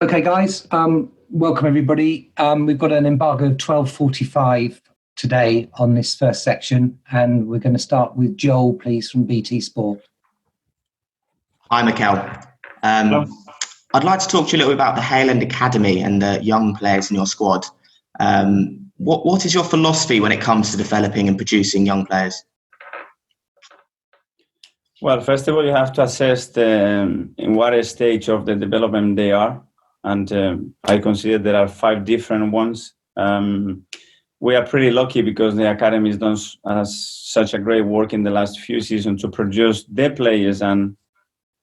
Okay, guys, welcome everybody. We've got an embargo of 12:45 today on this first section, and we're going to start with Joel, please, from BT Sport. Hi, Mikel. I'd like to talk to you a little bit about the Hale End Academy and the young players in your squad. What is your philosophy when it comes to developing and producing young players? Well, first of all, you have to assess in what stage of the development they are. And I consider there are 5 different ones. We are pretty lucky because the academy has done such a great work in the last few seasons to produce the players and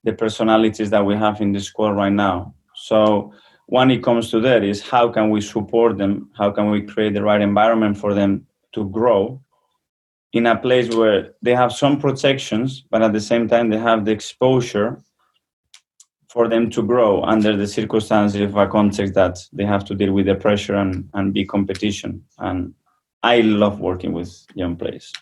the personalities that we have in the squad right now. So when it comes to that is how can we support them? How can we create the right environment for them to grow in a place where they have some protections, but at the same time they have the exposure for them to grow under the circumstances of a context that they have to deal with the pressure and be competition. And I love working with young players.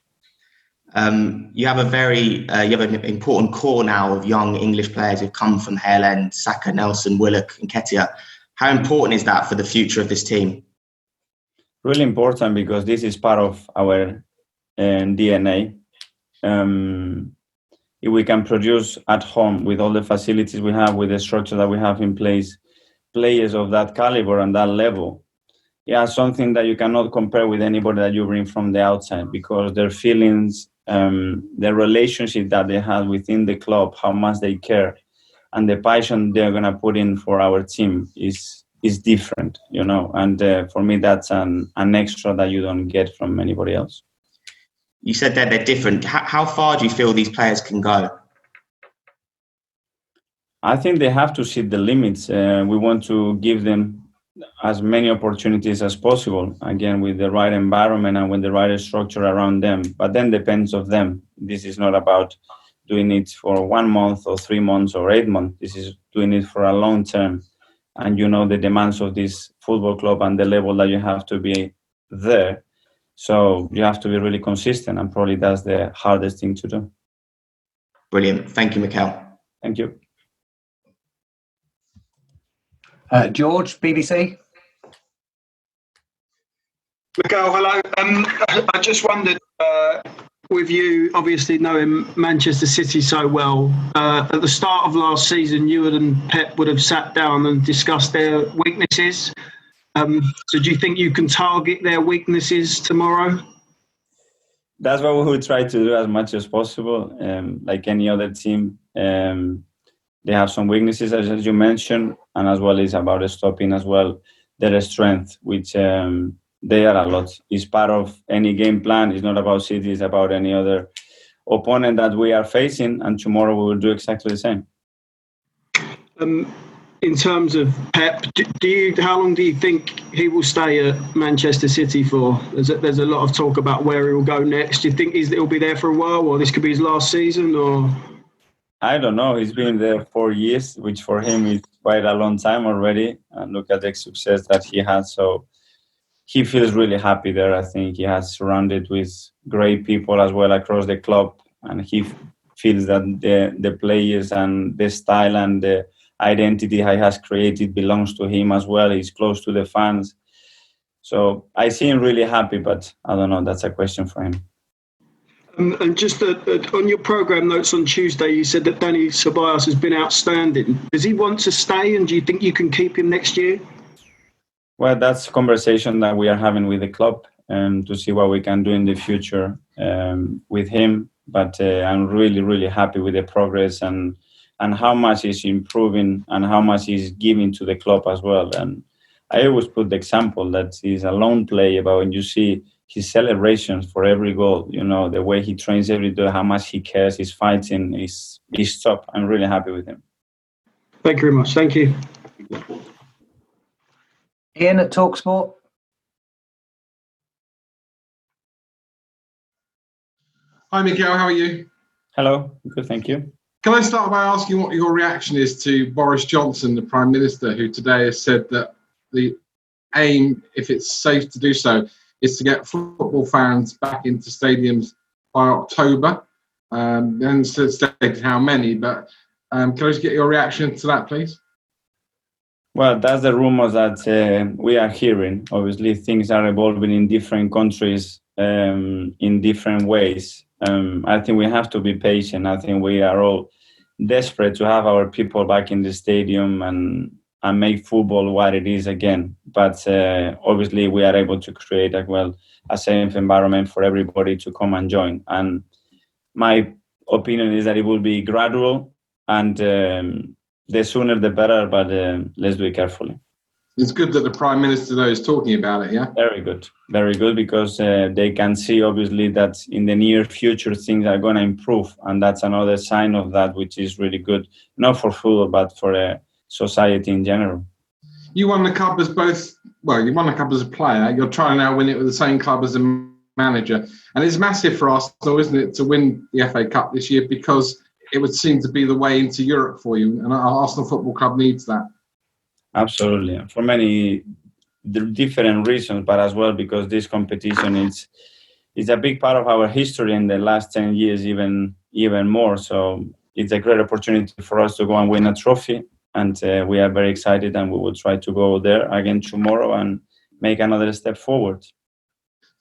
You have an important core now of young English players who've come from Hale End, Saka, Nelson, Willock and Ketia. How important is that for the future of this team? Really important because this is part of our DNA. If we can produce at home with all the facilities we have, with the structure that we have in place, players of that caliber and that level, something that you cannot compare with anybody that you bring from the outside, because their feelings, the relationship that they have within the club, how much they care, and the passion they're going to put in for our team is different, And for me, that's an extra that you don't get from anybody else. You said that they're different. How far do you feel these players can go? I think they have to set the limits. We want to give them as many opportunities as possible, again, with the right environment and with the right structure around them. But then depends on them. This is not about doing it for 1 month or 3 months or 8 months. This is doing it for a long term. And the demands of this football club and the level that you have to be there. So you have to be really consistent, and probably that's the hardest thing to do. Brilliant. Thank you, Mikel. Thank you. George, BBC. Mikel, hello. I just wondered, with you obviously knowing Manchester City so well, at the start of last season, you and Pep would have sat down and discussed their weaknesses. So do you think you can target their weaknesses tomorrow? That's what we will try to do as much as possible. Like any other team, they have some weaknesses, as you mentioned, and as well is about stopping as well their strength, which they are a lot. It's part of any game plan. It's not about City, it's about any other opponent that we are facing, and tomorrow we will do exactly the same. In terms of Pep, how long do you think he will stay at Manchester City for? There's a lot of talk about where he will go next. Do you think he'll be there for a while, or this could be his last season? Or I don't know. He's been there 4 years, which for him is quite a long time already. And look at the success that he had. So he feels really happy there. I think he has surrounded with great people as well across the club, and he feels that the players and the style and the identity he has created belongs to him as well. He's close to the fans. So I see him really happy, but I don't know. That's a question for him. And just on your programme notes on Tuesday, you said that Dani Ceballos has been outstanding. Does he want to stay, and do you think you can keep him next year? Well, that's a conversation that we are having with the club to see what we can do in the future with him. But I'm really, really happy with the progress and how much he's improving and how much he's giving to the club as well. And I always put the example that he's a lone player, but when you see his celebrations for every goal, the way he trains every day, how much he cares, he's fighting, he's top. I'm really happy with him. Thank you very much. Thank you. Ian at TalkSport. Hi, Mikel. How are you? Hello. Good, thank you. Can I start by asking what your reaction is to Boris Johnson, the Prime Minister, who today has said that the aim, if it's safe to do so, is to get football fans back into stadiums by October. And stated how many, but can I just get your reaction to that, please? Well, that's the rumors that we are hearing. Obviously, things are evolving in different countries in different ways. I think we have to be patient. I think we are all desperate to have our people back in the stadium and make football what it is again. But obviously, we are able to create a safe environment for everybody to come and join. And my opinion is that it will be gradual, and the sooner the better, but let's do it carefully. It's good that the Prime Minister, though, is talking about it, yeah? Very good, because they can see, obviously, that in the near future, things are going to improve, and that's another sign of that, which is really good, not for football, but for society in general. You won the cup as you won the cup as a player. You're trying to now win it with the same club as a manager. And it's massive for Arsenal, isn't it, to win the FA Cup this year, because it would seem to be the way into Europe for you, and our Arsenal Football Club needs that. Absolutely, for many different reasons, but as well because this competition is a big part of our history in the last 10 years, even more. So it's a great opportunity for us to go and win a trophy, and we are very excited, and we will try to go there again tomorrow and make another step forward.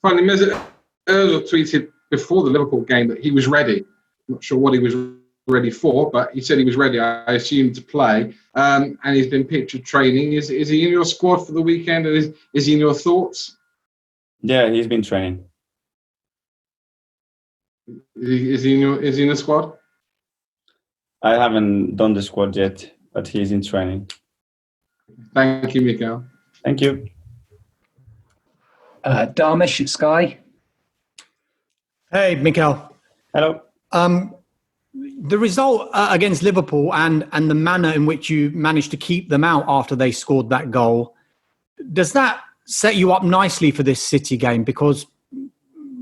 Finally, Mesut Ozil tweeted before the Liverpool game that he was ready. I'm not sure what he was ready for, but he said he was ready, I assume, to play. And he's been pictured training. Is he in your squad for the weekend? And is he in your thoughts? Yeah, he's been training. Is he in the squad? I haven't done the squad yet, but he's in training. Thank you, Mikel. Thank you. Darmish at Sky. Hey, Mikel. Hello. The result against Liverpool and the manner in which you managed to keep them out after they scored that goal, does that set you up nicely for this City game? Because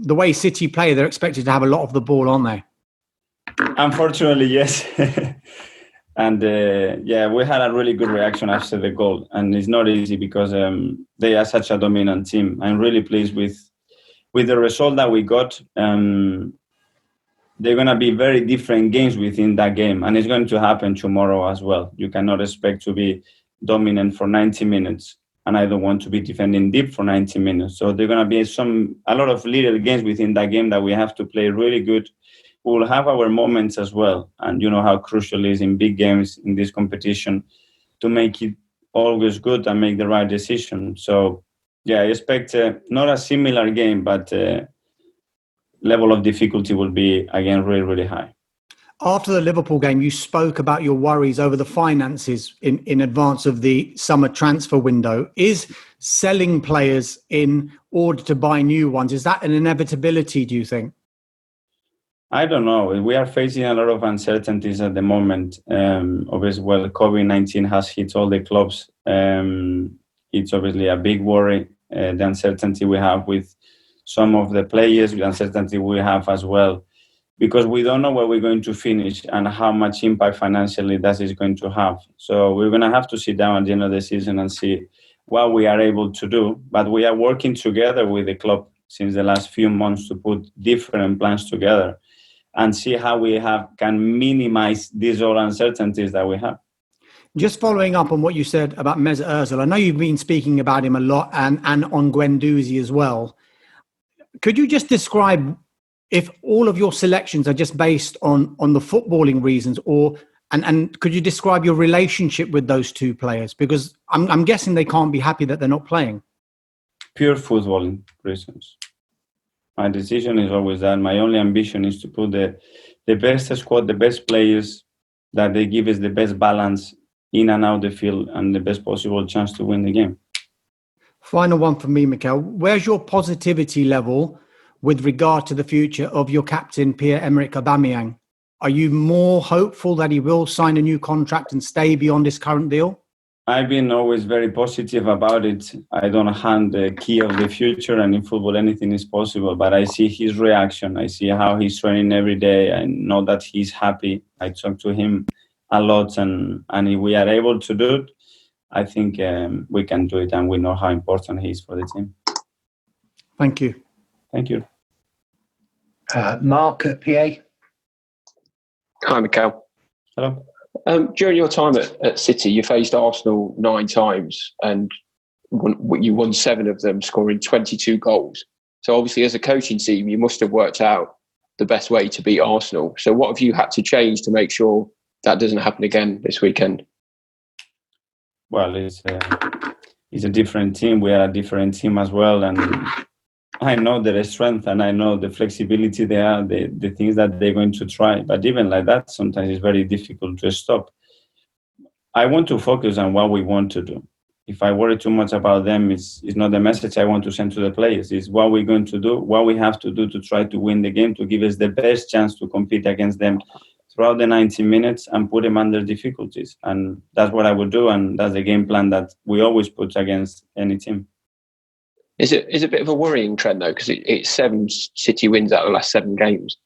the way City play, they're expected to have a lot of the ball, aren't they? Unfortunately, yes. And we had a really good reaction after the goal. And it's not easy because they are such a dominant team. I'm really pleased with the result that we got. They're going to be very different games within that game. And it's going to happen tomorrow as well. You cannot expect to be dominant for 90 minutes. And I don't want to be defending deep for 90 minutes. So there are going to be a lot of little games within that game that we have to play really good. We will have our moments as well. And you know how crucial it is in big games in this competition to make it always good and make the right decision. So, I expect not a similar game, but level of difficulty will be, again, really, really high. After the Liverpool game, you spoke about your worries over the finances in advance of the summer transfer window. Is selling players in order to buy new ones, is that an inevitability, do you think? I don't know. We are facing a lot of uncertainties at the moment. Obviously, COVID-19 has hit all the clubs. It's obviously a big worry, the uncertainty we have with some of the players, the uncertainty we have as well, because we don't know where we're going to finish and how much impact financially that is going to have. So we're going to have to sit down at the end of the season and see what we are able to do. But we are working together with the club since the last few months to put different plans together and see how we can minimize these all uncertainties that we have. Just following up on what you said about Mesut Ozil, I know you've been speaking about him a lot and on Guendouzi as well. Could you just describe if all of your selections are just based on the footballing reasons, and could you describe your relationship with those two players? Because I'm guessing they can't be happy that they're not playing. Pure footballing reasons. My decision is always that. My only ambition is to put the best squad, the best players, that they give us the best balance in and out the field and the best possible chance to win the game. Final one for me, Mikel. Where's your positivity level with regard to the future of your captain, Pierre-Emerick Aubameyang? Are you more hopeful that he will sign a new contract and stay beyond his current deal? I've been always very positive about it. I don't hand the key of the future, and in football anything is possible, but I see his reaction. I see how he's training every day. I know that he's happy. I talk to him a lot, and if we are able to do it, I think we can do it, and we know how important he is for the team. Thank you. Thank you. Mark at PA. Hi, Mikel. Hello. During your time at City, you faced Arsenal 9 times and you won 7 of them, scoring 22 goals. So obviously, as a coaching team, you must have worked out the best way to beat Arsenal. So what have you had to change to make sure that doesn't happen again this weekend? Well, it's a different team. We are a different team as well, and I know their strength and I know the flexibility they are, the things that they're going to try. But even like that, sometimes it's very difficult to stop. I want to focus on what we want to do. If I worry too much about them, it's not the message I want to send to the players. It's what we're going to do, what we have to do to try to win the game, to give us the best chance to compete against them throughout the 90 minutes and put them under difficulties. And that's what I would do, and that's the game plan that we always put against any team. Is it a bit of a worrying trend, though, because it's 7 City wins out of the last 7 games?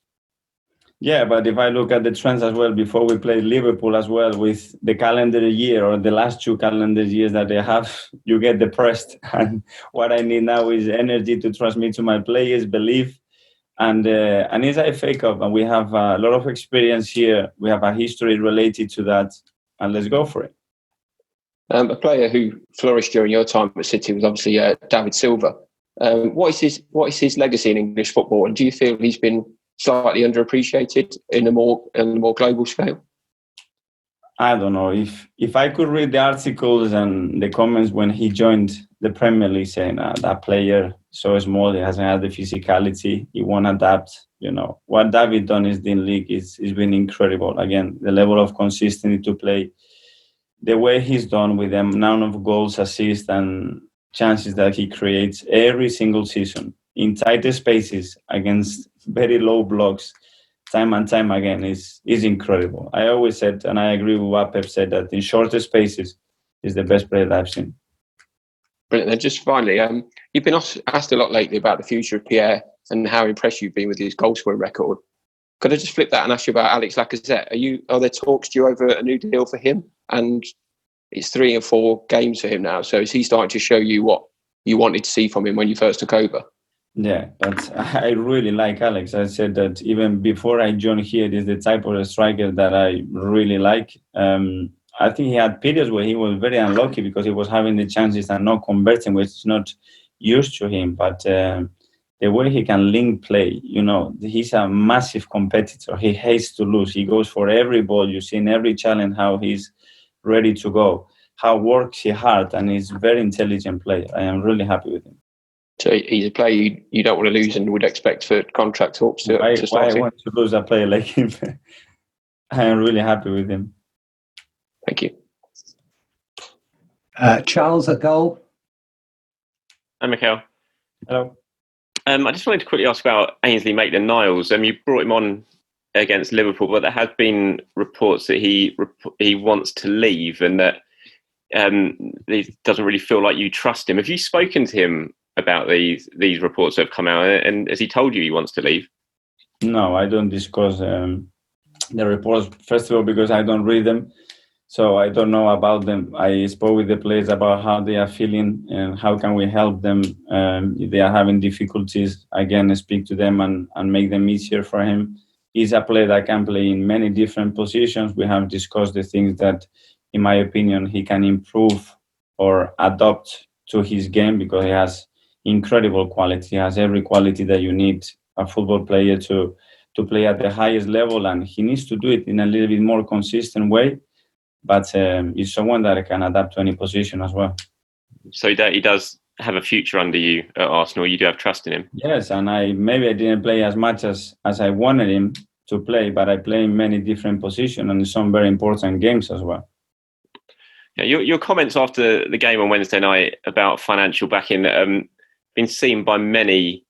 Yeah, but if I look at the trends as well, before we played Liverpool as well, with the calendar year or the last 2 calendar years that they have, you get depressed. And what I need now is energy to transmit to my players, belief. And it's a FA Cup, and we have a lot of experience here. We have a history related to that, and let's go for it. A player who flourished during your time at City was obviously David Silva. What is his legacy in English football, and do you feel he's been slightly underappreciated in a more global scale? I don't know. If I could read the articles and the comments when he joined the Premier League saying that player so small, he hasn't had the physicality, he won't adapt. You know what David done in the league is been incredible. Again, the level of consistency to play, the way he's done with the amount of goals, assists, and chances that he creates every single season in tighter spaces against very low blocks, time and time again, is incredible. I always said, and I agree with what Pep said, that in shorter spaces is the best player that I've seen. Brilliant. And just finally, you've been asked a lot lately about the future of Pierre and how impressed you've been with his goal scoring record. Could I just flip that and ask you about Alex Lacazette? Are there talks due over a new deal for him? And it's 3 or 4 games for him now. So is he starting to show you what you wanted to see from him when you first took over? Yeah, but I really like Alex. I said that even before I joined here, this is the type of striker that I really like. I think he had periods where he was very unlucky because he was having the chances and not converting, which is not used to him. But the way he can link play, he's a massive competitor. He hates to lose. He goes for every ball. You see in every challenge how he's ready to go, how works he hard, and he's a very intelligent player. I am really happy with him. So he's a player you don't want to lose and would expect for contract talks to start. Why I want to lose a player like him? I am really happy with him. Thank you. Charles at goal. Hi, Mikel. Hello. I just wanted to quickly ask about Ainsley Maitland-Niles. You brought him on against Liverpool, but there have been reports that he wants to leave and that he doesn't really feel like you trust him. Have you spoken to him about these reports that have come out, and has he told you he wants to leave? No, I don't discuss the reports, first of all, because I don't read them, so I don't know about them. I spoke with the players about how they are feeling and how can we help them if they are having difficulties. Again, speak to them and make them easier for him. He's a player that can play in many different positions. We have discussed the things that, in my opinion, he can improve or adopt to his game because he has incredible quality. He has every quality that you need a football player to play at the highest level, and he needs to do it in a little bit more consistent way. But he's someone that can adapt to any position as well. So he does have a future under you at Arsenal. You do have trust in him. Yes, and I didn't play as much as I wanted him to play, but I play in many different positions and in some very important games as well. Yeah, your comments after the game on Wednesday night about financial backing been seen by many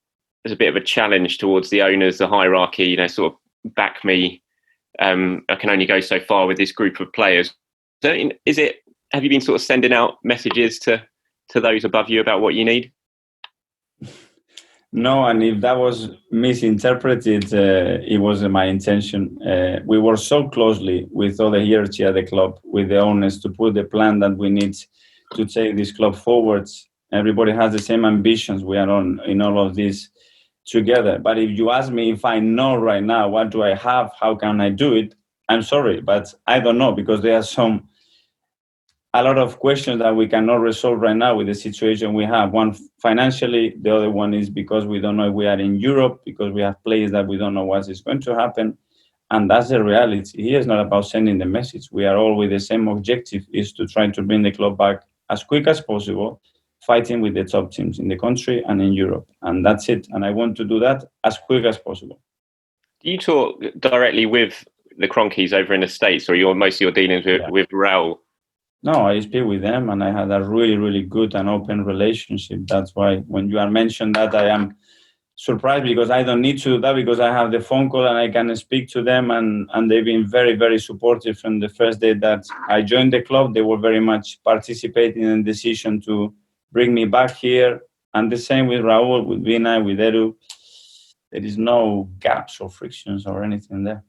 as a bit of a challenge towards the owners, the hierarchy. Sort of back me. I can only go so far with this group of players. So, have you been sort of sending out messages to those above you about what you need? No, and if that was misinterpreted, it wasn't my intention. We work so closely with all the hierarchy at the club, with the owners, to put the plan that we need to take this club forwards. Everybody has the same ambitions. We are on in all of this together. But if you ask me if I know right now what do I have, how can I do it, I'm sorry, but I don't know, because there are a lot of questions that we cannot resolve right now with the situation we have. One, financially, the other one is because we don't know if we are in Europe, because we have players that we don't know what is going to happen. And that's the reality. Here it's not about sending the message. We are all with the same objective, is to try to bring the club back as quick as possible, fighting with the top teams in the country and in Europe. And that's it. And I want to do that as quick as possible. Do you talk directly with the Cronkies over in the States, or most of your dealings with Raul? No, I speak with them, and I had a really, really good and open relationship. That's why when you are mentioned that, I am surprised, because I don't need to do that, because I have the phone call and I can speak to them, and they've been very, very supportive from the first day that I joined the club. They were very much participating in the decision to bring me back here. And the same with Raul, with Vina, with Edu. There is no gaps or frictions or anything there.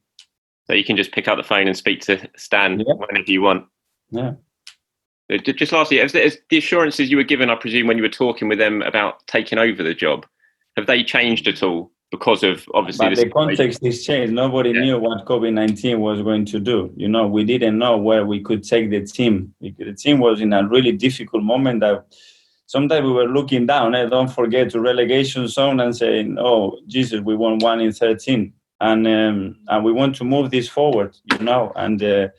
So you can just pick up the phone and speak to Stan whenever you want. Yeah. Just lastly, as the assurances you were given, I presume, when you were talking with them about taking over the job, have they changed at all because of, obviously, but the context is changed? Nobody knew what COVID-19 was going to do. We didn't know where we could take the team. The team was in a really difficult moment that sometimes we were looking down. Don't forget to relegation zone and saying, "Oh Jesus, we won 1 in 13," and we want to move this forward. And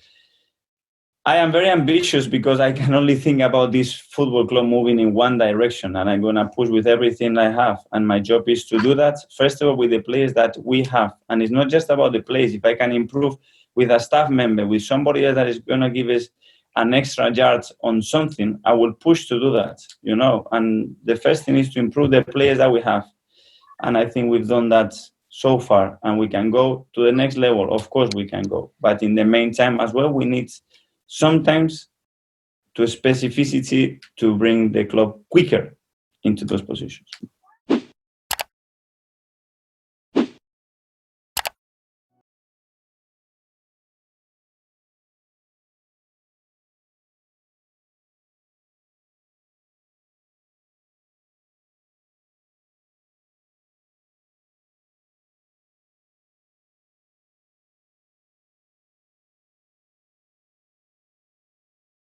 I am very ambitious, because I can only think about this football club moving in one direction, and I'm going to push with everything I have. And my job is to do that, first of all, with the players that we have. And it's not just about the players. If I can improve with a staff member, with somebody else that is going to give us an extra yard on something, I will push to do that, And the first thing is to improve the players that we have. And I think we've done that so far, and we can go to the next level. Of course we can go. But in the meantime as well, we need sometimes to specificity to bring the club quicker into those positions.